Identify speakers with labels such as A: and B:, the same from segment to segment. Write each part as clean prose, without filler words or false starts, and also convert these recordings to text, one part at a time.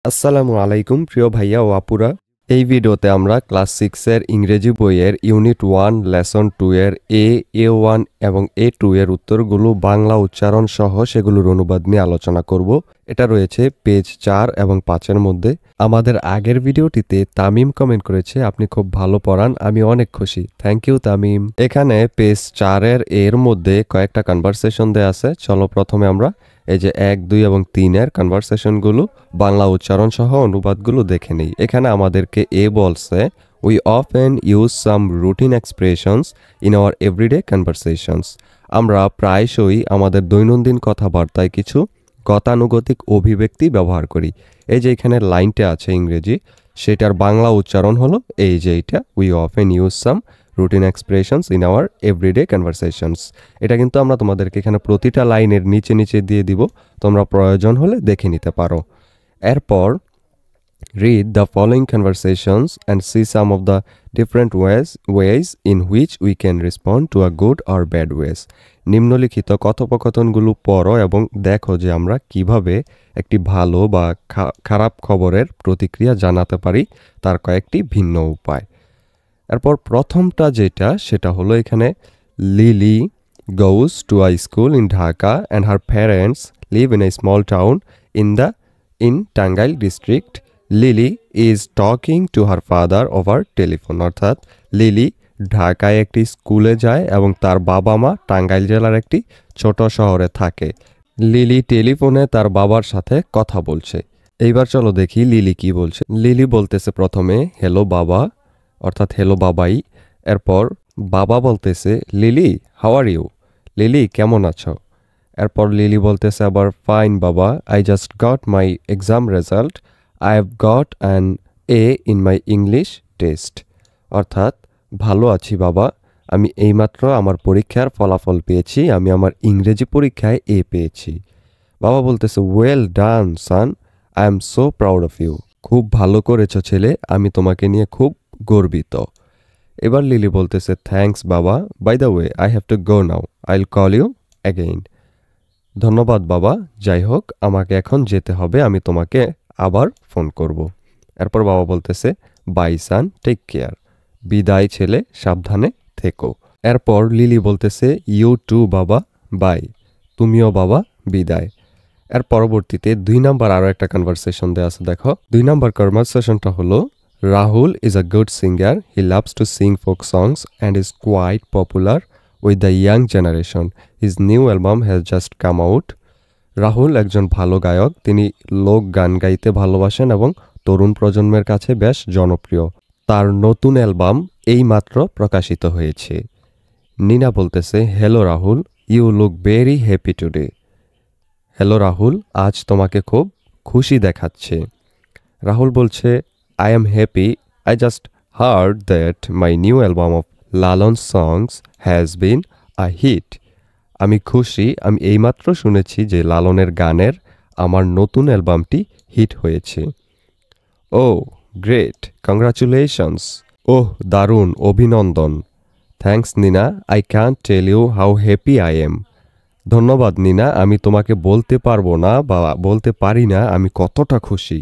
A: আসসালামু আলাইকুম প্রিয় ভাইয়া ও আপুরা। এই ভিডিওতে আমরা ক্লাস 6 এর ইংরেজি বইয়ের ইউনিট 1 লেসন 2 এর A1 এবং A2 এর উত্তরগুলো বাংলা উচ্চারণ সহ সেগুলোর অনুবাদ নিয়ে আলোচনা করব। এটা রয়েছে পেজ 4 এবং 5 এর মধ্যে। আমাদের আগের ভিডিওটিতে তামিম কমেন্ট করেছে, আপনি খুব ভালো পড়ান, আমি অনেক খুশি। Thank you Tamim. এখানে পেজ 4 এর মধ্যে কয়েকটা কনভারসেশন দেয়া আছে। চলো প্রথমে আমরা এই যে 1, 2 এবং 3 এর কনভারসেশনগুলো বাংলা উচ্চারণ সহ অনুবাদগুলো দেখে নেই। এখানে আমাদেরকে এ বলছে, we often use some routine expressions in our everyday conversations. আমরা প্রায়শই আমাদের দৈনন্দিন কথাবার্তায় কিছু গতানুগতিক অভিব্যক্তি ব্যবহার করি। এই যে এখানে লাইনটা আছে ইংরেজি, সেটার বাংলা উচ্চারণ হলো এই যে এটা, we often use some routine expressions in our everyday conversations. এটা কিন্তু আমরা তোমাদেরকে এখানে প্রতিটা লাইনের নিচে নিচে দিয়ে দিব, তোমরা প্রয়োজন হলে দেখে নিতে পারো। এরপর read the following conversations and see some of the different ways in which we can respond to a good or bad ways. নিম্নলিখিত কথোপকথনগুলো পড়ো এবং দেখো যে আমরা কিভাবে একটি ভালো বা খারাপ খবরের প্রতিক্রিয়া জানাতে পারি, তার কয়েকটি ভিন্ন উপায়। এরপর প্রথমটা যেটা সেটা হলো এখানে, lily goes to a school in Dhaka and her parents live in a small town in Tangail district. Lily is talking to her father over telephone. অর্থাৎ লিলি ঢাকায় একটি স্কুলে যায় এবং তার বাবা মা টাঙ্গাইল জেলার একটি ছোট শহরে থাকে। লিলি টেলিফোনে তার বাবার সাথে কথা বলছে। এইবার চলো দেখি লিলি কি বলছে। লিলি বলতেছে প্রথমে হ্যালো বাবা, অর্থাৎ হ্যালো বাবাই। এরপর বাবা বলতেছে Lily how are you, Lily কেমন আছো। এরপর লিলি বলতেছে আবার ফাইন বাবা, I just got my exam result, I have got an A in my English test. অর্থাৎ ভালো আছি বাবা, আমি এইমাত্র আমার পরীক্ষার ফলাফল পেয়েছি, আমি আমার ইংরেজি পরীক্ষায় এ পেয়েছি। বাবা বলতেছে well done son, I am so proud of you. খুব ভালো করেছ ছেলে, আমি তোমাকে নিয়ে খুব গর্বিত। এবার লিলি বলতেছে থ্যাঙ্কস বাবা, by the way I have to go now, I will call you again. ধন্যবাদ বাবা, যাই হোক আমাকে এখন যেতে হবে, আমি তোমাকে আবার ফোন করব। এরপর বাবা বলতেছে বাই সান, টেক কেয়ার, বিদায় ছেলে, সাবধানে থেকো। এরপর লিলি বলতেছে ইউ টু বাবা, বাই, তুমিও বাবা, বিদায়। এর পরবর্তীতে 2 নাম্বার আরও একটা কনভারসেশন দেওয়া আছে। দেখো 2 নাম্বার কনভারসেশনটা হলো, Rahul is a good singer, he loves to sing folk songs and is quite popular with the young generation, his new album has just come out. Rahul একজন ভালো গায়ক, তিনি লোক গান গাইতে ভালোবাসেন এবং তরুণ প্রজন্মের কাছে বেশ জনপ্রিয়। তার নতুন অ্যালবাম এইমাত্র প্রকাশিত হয়েছে। নিনা বলতেছে hello Rahul, you look very happy today. Hello Rahul, আজ তোমাকে খুব খুশি দেখাচ্ছে। রাহুল বলছে I am happy, I just heard that my new album of Lalon songs has been a hit. আমি খুশি, আমি এইমাত্র শুনেছি যে লালনের গানের আমার নতুন অ্যালবামটি হিট হয়েছে। ও গ্রেট, কংগ্রাচুলেশনস, ওহ দারুণ, অভিনন্দন। Thanks Nina, I can't tell you how happy I am. ধন্যবাদ নিনা, আমি তোমাকে বলতে পারবো না বা বলতে পারি না আমি কতটা খুশি।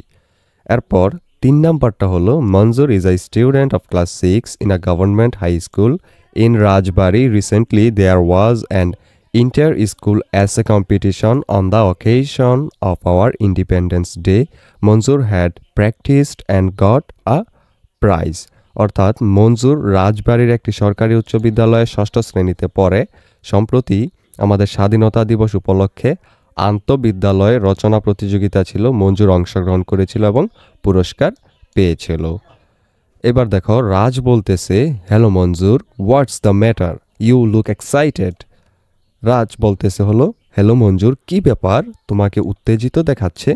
A: এরপর 3 নাম্বারটা হলো, Manjur is a student of class 6 in a government high school in Rajbari. Recently there was an inter-school essay competition on the occasion of our Independence Day. Manzoor had practiced and got a prize. অর্থাৎ মঞ্জুর রাজবাড়ির একটি সরকারি উচ্চ বিদ্যালয়ে 6ষ্ঠ শ্রেণীতে পড়ে। সম্প্রতি আমাদের স্বাধীনতা দিবস উপলক্ষে আন্তঃবিদ্যালয় রচনা প্রতিযোগিতা ছিল, মঞ্জুর অংশগ্রহণ করেছিল এবং পুরস্কার পেয়েছিল। এবার দেখো রাজ বলতেছে hello Manjur, what's the matter, you look excited. Raj বলতেছে হলো হ্যালো মঞ্জুর, কি ব্যাপার, তোমাকে উত্তেজিত দেখাচ্ছে।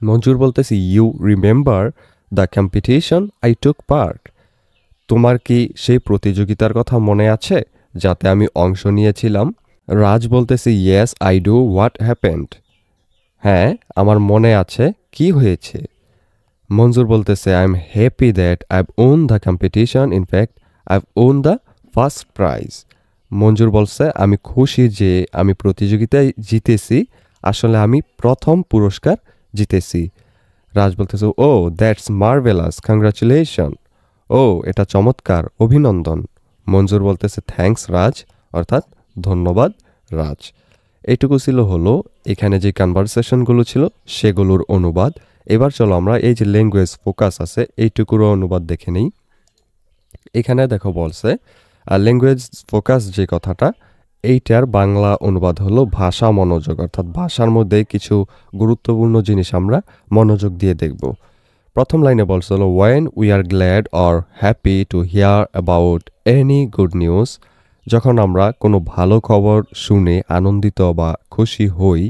A: মঞ্জুর বলতেছে you remember the competition I took part. তোমার কি সেই প্রতিযোগিতার কথা মনে আছে যাতে আমি অংশ নিয়েছিলাম। রাজ বলতেছে yes I do, what happened. হ্যাঁ আমার মনে আছে, কি হয়েছে। মঞ্জুর বলতেছে I am happy that I have won the competition, in fact I have won the first prize. Manjur বলছে আমি খুশি যে আমি প্রতিযোগিতায় জিতেছি, আসলে আমি প্রথম পুরস্কার জিতেছি। রাজ বলতেছে ও দ্যাটস মার্ভেলাস, কংগ্রাচুলেশন। ও এটা চমৎকার, অভিনন্দন। মঞ্জুর বলতেছে থ্যাঙ্কস রাজ, অর্থাৎ ধন্যবাদ রাজ। এইটুকু ছিল হলো এখানে যে কনভারসেশনগুলো ছিল সেগুলোর অনুবাদ। এবার চলো আমরা এই যে ল্যাঙ্গুয়েজ ফোকাস আছে এইটুকুরও অনুবাদ দেখে নিই। এখানে দেখো বলছে ল্যাঙ্গুয়েজ ফোকাস যে কথাটা, এইটার বাংলা অনুবাদ হলো ভাষা মনোযোগ, অর্থাৎ ভাষার মধ্যে কিছু গুরুত্বপূর্ণ জিনিস আমরা মনোযোগ দিয়ে দেখব। প্রথম লাইনে বলছে হলো when we are glad or happy to hear about any good news, যখন আমরা কোনো ভালো খবর শুনে আনন্দিত বা খুশি হই,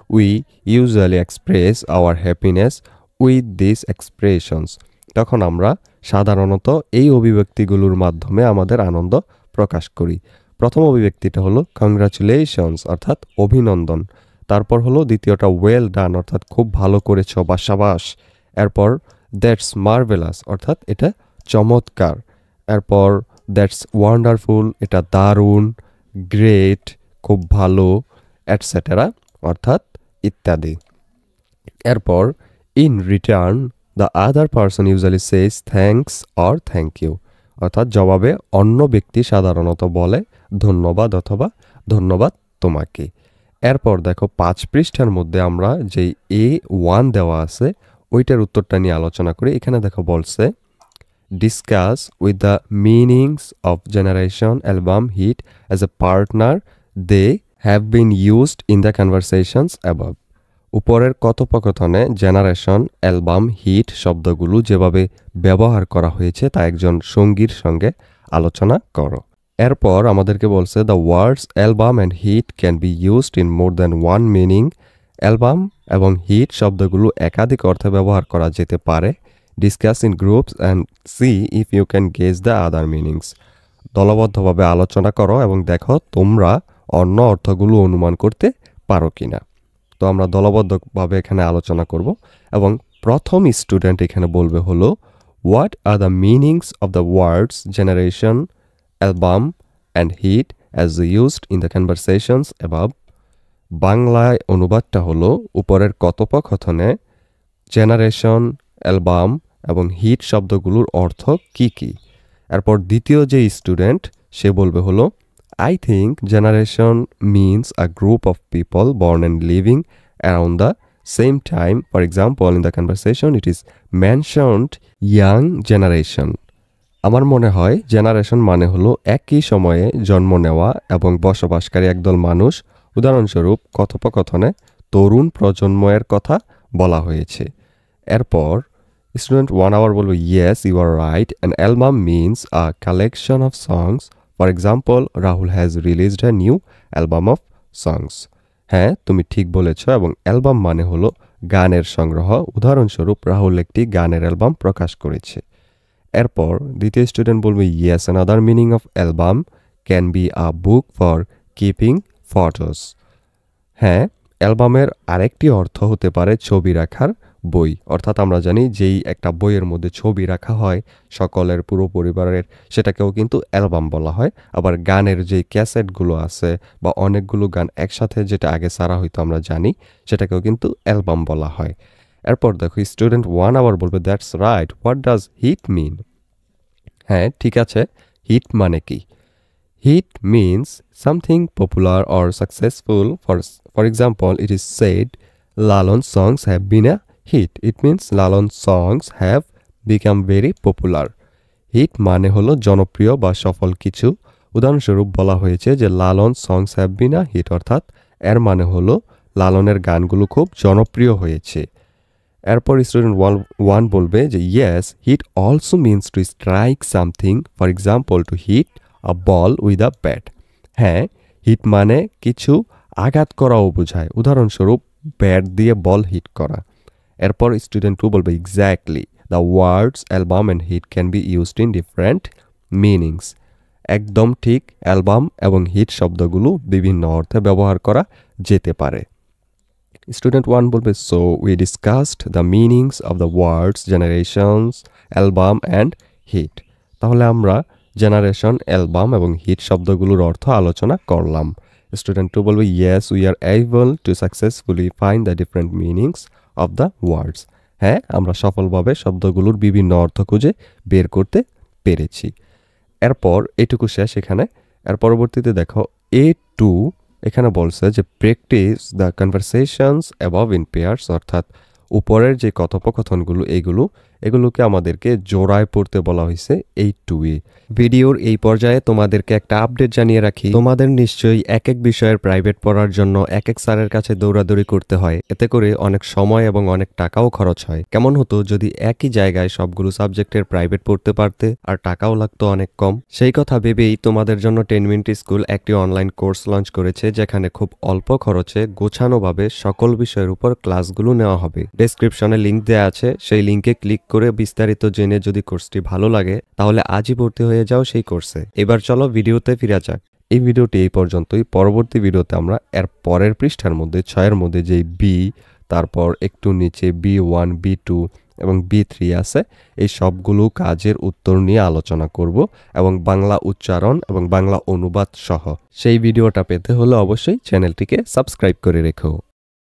A: we usually express hour happiness with this expressions, তখন আমরা সাধারণত এই অভিব্যক্তিগুলোর মাধ্যমে আমাদের আনন্দ প্রকাশ করি। প্রথম অভিব্যক্তিটা হলো কংগ্রাচুলেশনস, অর্থাৎ অভিনন্দন। তারপর হলো দ্বিতীয়টা ওয়েল ডান, অর্থাৎ খুব ভালো করেছ বা সাবাস। এরপর দ্যাটস মার্ভেলাস, অর্থাৎ এটা চমৎকার। এরপর দ্যাটস ওয়ান্ডারফুল, এটা দারুণ। গ্রেট, খুব ভালো, এটসেটেরা, অর্থাৎ ইত্যাদি। এরপর in return the other person usually says thanks or thank you, অর্থাৎ জবাবে অন্য ব্যক্তি সাধারণত বলে ধন্যবাদ অথবা ধন্যবাদ তোমাকে। এরপর দেখো 5 পৃষ্ঠার মধ্যে আমরা যেই A1 দেওয়া আছে ওইটার উত্তরটা নিয়ে আলোচনা করি। এখানে দেখো বলছে discuss with the meanings of generation album hit as a partner they have been used in the conversations above. উপরের কথোপকথনে জেনারেশন অ্যালবাম হিট শব্দগুলো যেভাবে ব্যবহার করা হয়েছে তা একজন সঙ্গীর সঙ্গে আলোচনা করো। এরপর আমাদেরকে বলছে the words album and hit can be used in more than one meaning. Album এবং হিট শব্দগুলো একাধিক অর্থে ব্যবহার করা যেতে পারে। Discuss in groups and see if you can guess the other meanings. দলবদ্ধভাবে আলোচনা করো এবং দেখো তোমরা অন্য অর্থগুলো অনুমান করতে পারো কিনা। তো আমরা দলবদ্ধভাবে এখানে আলোচনা করব এবং প্রথম স্টুডেন্ট এখানে বলবে হলো what are the meanings of the words generation album and hit as used in the conversations above. বাংলায় অনুবাদটা হলো উপরের কথোপকথনে জেনারেশন অ্যালবাম এবং হিট শব্দগুলোর অর্থ কি কি। এরপর দ্বিতীয় যে স্টুডেন্ট সে বলবে হলো I think generation means a group of people born and living around the same time. For example, in the conversation, it is mentioned young generation. আমার মনে হয় জেনারেশন মানে হলো একই সময়ে জন্ম নেওয়া এবং বসবাসকারী একদল মানুষ। উদাহরণস্বরূপ কথোপকথনে তরুণ প্রজন্মের কথা বলা হয়েছে। এরপর স্টুডেন্ট 1 আওয়ার বলবে yes you are right an album means a collection of songs. For example Rahul has released a new album of songs. হ্যাঁ তুমি ঠিক বলেছ, এবং অ্যালবাম মানে হলো গানের সংগ্রহ। উদাহরণস্বরূপ রাহুল একটি গানের অ্যালবাম প্রকাশ করেছে। এরপর দ্বিতীয় স্টুডেন্ট বলবে yes another meaning of album can be a book for keeping photos. হ্যাঁ অ্যালবামের আরেকটি অর্থ হতে পারে ছবি রাখার বই, অর্থাৎ আমরা জানি যেই একটা বইয়ের মধ্যে ছবি রাখা হয় সকলের পুরো পরিবারের, সেটাকেও কিন্তু অ্যালবাম বলা হয়। আবার গানের যে ক্যাসেটগুলো আছে বা অনেকগুলো গান একসাথে যেটা আগে সারা হইতো আমরা জানি, সেটাকেও কিন্তু অ্যালবাম বলা হয়। এরপর দেখো স্টুডেন্ট 1 আওয়ার বলবে that's right what does it mean. হ্যাঁ ঠিক আছে, হিট মানে কি? Hit means something popular or successful. For example, it is said Lalon's songs have been a hit. It means Lalon's songs have become very popular. Hit মানে হলো জনপ্রিয় বা সফল কিছু। উদাহরণস্বরূপ বলা হয়েছে যে Lalon's songs have been a hit, অর্থাৎ এর মানে হলো লালনের গানগুলো খুব জনপ্রিয় হয়েছে। এরপর স্টুডেন্ট 1 বলবে যে yes, hit also means to strike something. For example, to hit a ball with a bat. হ্যাঁ হিট মানে কিছু আঘাত করাও বোঝায়। উদাহরণস্বরূপ ব্যাট দিয়ে বল হিট করা। এরপর স্টুডেন্ট 2 বলবে exactly the words album and hit can be used in different meanings. একদম ঠিক, অ্যালবাম এবং হিট শব্দগুলো বিভিন্ন অর্থে ব্যবহার করা যেতে পারে। স্টুডেন্ট 1 বলবে so we discussed the meanings of the words generations album and hit. তাহলে আমরা জেনারেশন অ্যালবাম এবং হিট শব্দগুলোর অর্থ আলোচনা করলাম। স্টুডেন্ট 2 বলবে yes we are able to successfully find the different meanings of the words. হ্যাঁ, আমরা সফলভাবে শব্দগুলোর বিভিন্ন অর্থ খুঁজে বের করতে পেরেছি। এরপর এটুকু শেষ এখানে। এর পরবর্তীতে দেখো A2 এখানে বলছে যে practice the conversations above in pairs, অর্থাৎ উপরের যে কথোপকথনগুলো এগুলোকে আমাদেরকে জোড়ায় পড়তে বলা হয়েছে A2 এ। ভিডিওর এই পর্যায়ে তোমাদেরকে একটা আপডেট জানিয়ে রাখি, তোমাদের নিশ্চয়ই এক এক বিষয়ের প্রাইভেট পড়ার জন্য এক এক স্যারের কাছে দৌড়াদৌড়ি করতে হয়। এতে করে অনেক সময় এবং অনেক টাকাও খরচ হয়। কেমন হতো যদি একই জায়গায় সবগুলো সাবজেক্টের প্রাইভেট পড়তে পারতে, আর টাকাও লাগতো অনেক কম। সেই কথা ভেবেই তোমাদের জন্য 10 মিনিট স্কুল একটি অনলাইন কোর্স লঞ্চ করেছে, যেখানে খুব অল্প খরচে গোছানোভাবে সকল বিষয়ের উপর ক্লাসগুলো নেওয়া হবে। ডেসক্রিপশনে লিংক দেওয়া আছে, সেই লিংকে ক্লিক করে বিস্তারিত জেনে যদি কোর্সটি ভালো লাগে তাহলে আজই ভর্তি হয়ে যাও সেই কোর্সে। এবার চলো ভিডিওতে ফিরে যাক। এই ভিডিওটি এই পর্যন্তই। পরবর্তী ভিডিওতে আমরা এর পরের পৃষ্ঠার মধ্যে 6-এর মধ্যে যেই বি, তারপর একটু নিচে B1, B2 এবং B3 আছে, এই সবগুলো কাজের উত্তর নিয়ে আলোচনা করব এবং বাংলা উচ্চারণ এবং বাংলা অনুবাদ সহ। সেই ভিডিওটা পেতে হলে অবশ্যই চ্যানেলটিকে সাবস্ক্রাইব করে রেখো।